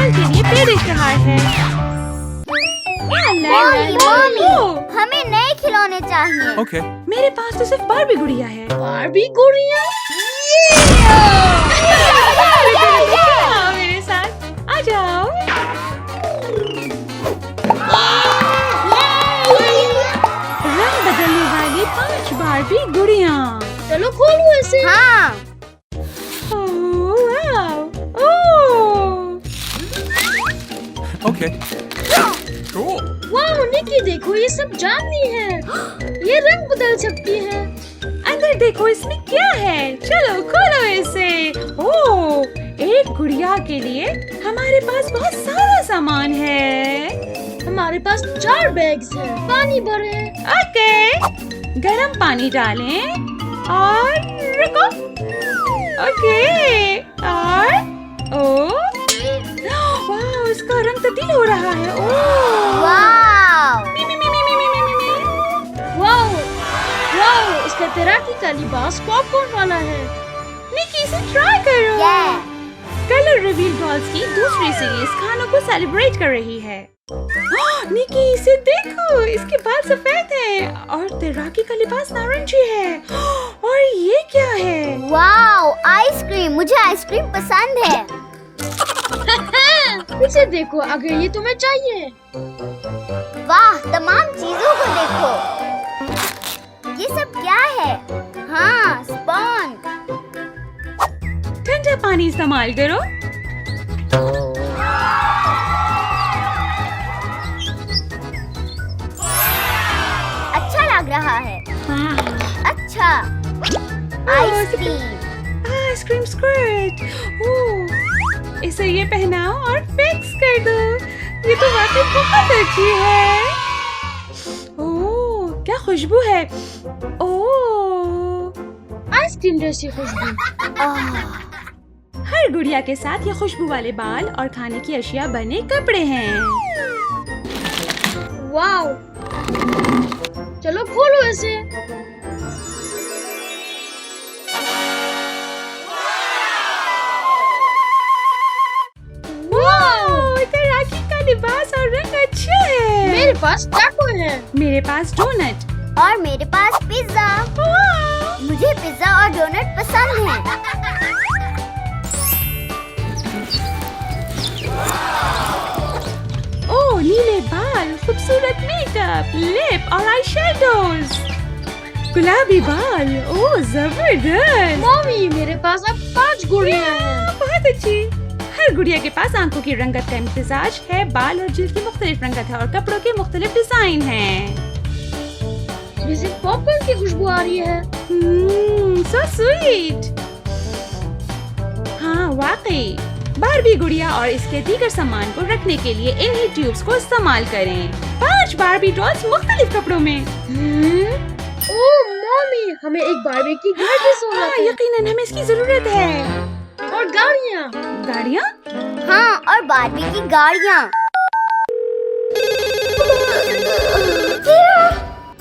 बाल के लिए पेड़ इश्तहार है। हमें नए खिलौने चाहिए। Okay. मेरे पास तो सिर्फ बारबी गुड़िया है। बारबी गुड़िया? आओ मेरे साथ, आ जाओ। रंग बदलने वाली 5 बारबी गुड़िया। चलो खोलो इसे। हाँ। Okay. Cool. वाह निकी, देखो ये सब जानती है। ये रंग बदल सकती है। अंदर देखो इसमें क्या है। चलो खोलो इसे। ओह, एक गुड़िया के लिए हमारे पास बहुत सारा सामान है। हमारे पास 4 बैग्स हैं। पानी भरे। ओके, गरम पानी डालें और रुको। ओके, और वाह, उसका रंग तब्दील हो रहा है। वाह, इसका तैराकी का लिबास पॉपकॉर्न वाला है। निकी, इसे ट्राई करो। कलर रिवील डॉल्स की दूसरी सीरीज खानों को सेलिब्रेट कर रही है। निकी, इसे देखो, इसके बाल सफेद हैं और तैराकी का लिबास नारंगी है। और ये क्या है? Wow, ice cream. मुझे आइसक्रीम पसंद है। इसे देखो, अगर ये तुम्हें चाहिए। वाह, तमाम चीजों को देखो। ये सब क्या है? हाँ, स्पॉन्ज। ठंडा पानी इस्तेमाल करो। अच्छा लग रहा है। अच्छा, आइसक्रीम स्क्विर्ट। ओह, इसे ये पहनाओ और फिक्स कर दो। ये तो वाकई बहुत अच्छी है। ओह, क्या खुशबू है। ओह, आइसक्रीम जैसी खुशबू। हर गुड़िया के साथ ये खुशबू वाले बाल और खाने की अशिया बने कपड़े हैं। वाओ, चलो खोलो इसे। तैराकी का लिबास और रंग अच्छे हैं। मेरे पास टैको है। मेरे पास डोनट। और मेरे पास पिज्जा। मुझे पिज्जा और डोनट पसंद हैं। ओह, नीले बाल, खूबसूरत मेकअप, लिप और आई शेडोज। गुलाबी बाल, ओह जबरदस्त। मम्मी, मेरे पास अब 5 गुड़िया हैं। बहुत अच्छी। हर गुड़िया के पास आंखों की रंगत का इम्तिजाज है, बाल और जिल्द की मुख्तलिफ रंगत है और कपड़ों के मुख्तलिफ डिजाइन हैं। मुझे पॉपकॉर्न की खुशबू आ रही है। so sweet। हाँ, वाकई। बारबी गुड़िया और इसके दीगर सामान को रखने के लिए इन्हीं ट्यूब्स को इस्तेमाल करें। 5 बारबी डॉल्स मुख्तलिफ कपड़ों में। ओह मम्मी, हमें एक बारबी की घर की ज़रूरत है। यकीनन हमें इसकी जरूरत है। और गाड़ियाँ। गाड़ियाँ? हाँ, और बारबी की गाड़ियाँ।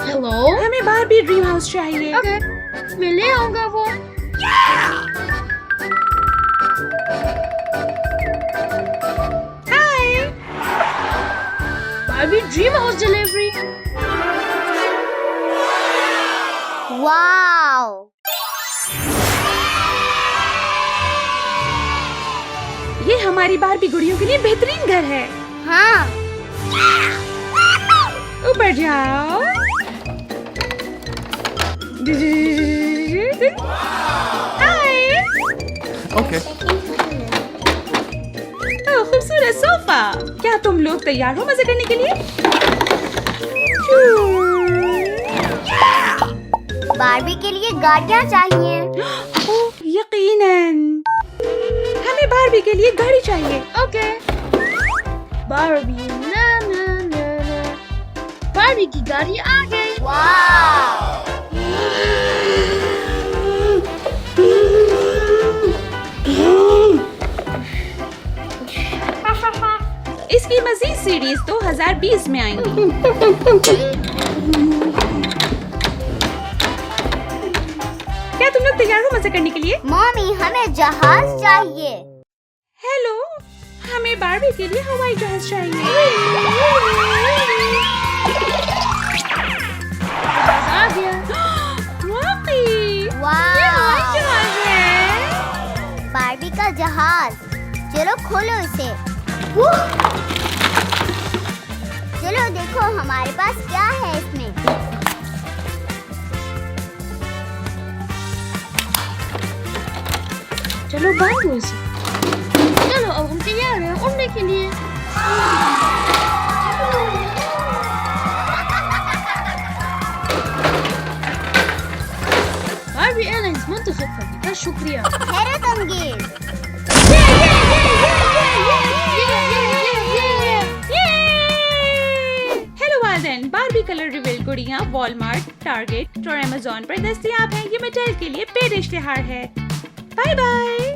हेलो, हमें बारबी ड्रीम हाउस चाहिए। ओके, मैं ले आऊँगा वो। Hi, Barbie Dream House delivery. Wow, ये हमारी बारबी गुड़ियों के लिए बेहतरीन घर है। हाँ। ऊपर जाओ। हाय। Okay. खूबसूरत सोफा। क्या तुम लोग तैयार हो मजे करने के लिए? बारबी के लिए गाड़ियाँ चाहिए। ओह, यकीनन। हमें बारबी के लिए गाड़ी चाहिए। ओके। बारबी ना ना ना ना। बारबी की गाड़ी आ गई। वाओ, इसकी मज़ीद सीरीज 2020 में आएंगी। क्या तुम लोग तैयार हो मजे करने के लिए? मम्मी, हमें जहाज चाहिए। हेलो, हमें हमें बारबी के लिए हवाई जहाज चाहिए। आ गया। वाकई वाह! ये हवाई जहाज है। बारबी का जहाज। चलो खोलो इसे। चलो देखो हमारे पास क्या है इसमें। चलो बांधो इसे। चलो अब हम तैयार हैं उड़ने के लिए। बारबी एयरलाइंस मुंतखब करने का शुक्रिया। हैरत अंगेज। हेलो वालदैन, बारबी कलर रिवील गुड़िया वालमार्ट, टारगेट और एमेजोन पर दस्तयाब है। ये मेटल के लिए पेड इश्तहार है। Bye bye.